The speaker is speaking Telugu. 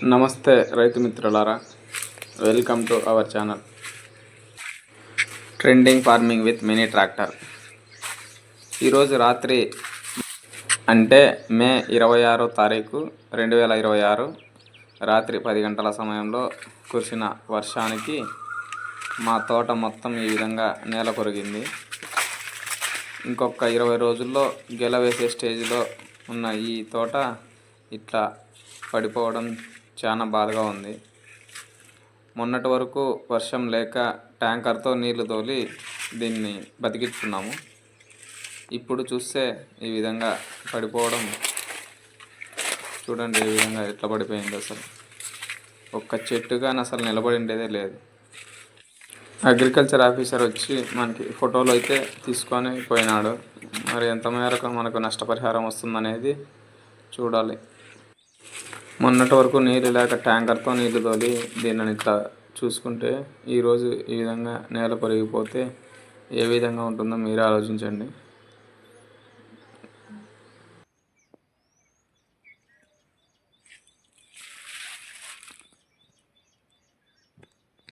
నమస్తే రైతు మిత్రులారా, welcome to our channel trending farming with mini tractor. ఈరోజు రాత్రి అంటే మే 26వ తారీఖు 2026 రాత్రి 10 గంటల సమయంలో కురిసిన వర్షానికి మా తోట మొత్తం ఈ విధంగా నేల కొరిగింది. ఇంకొక 20 రోజుల్లో గెల వేసే స్టేజ్లో ఉన్న ఈ తోట ఇట్లా పడిపోవడం చాలా బాధగా ఉంది. మొన్నటి వరకు వర్షం లేక ట్యాంకర్తో నీళ్లు తోలి దీన్ని బతికించుకున్నాము. ఇప్పుడు చూస్తే ఈ విధంగా పడిపోవడం చూడండి, ఏ విధంగా ఎట్లా పడిపోయింది. అసలు ఒక్క చెట్టుగాని అసలు నిలబడిండేదే లేదు. అగ్రికల్చర్ ఆఫీసర్ వచ్చి మనకి ఫోటోలు అయితే తీసుకొని పోయినాడు. మరి ఎంత మేరకు మనకు నష్టపరిహారం వస్తుందనేది చూడాలి. మొన్నటి వరకు నీళ్ళు లేక ట్యాంకర్తో నీళ్లు తోలి దీనిని ఇట్లా చూసుకుంటే ఈరోజు ఈ విధంగా నేల కొరిగిపోతే ఏ విధంగా ఉంటుందో మీరే ఆలోచించండి.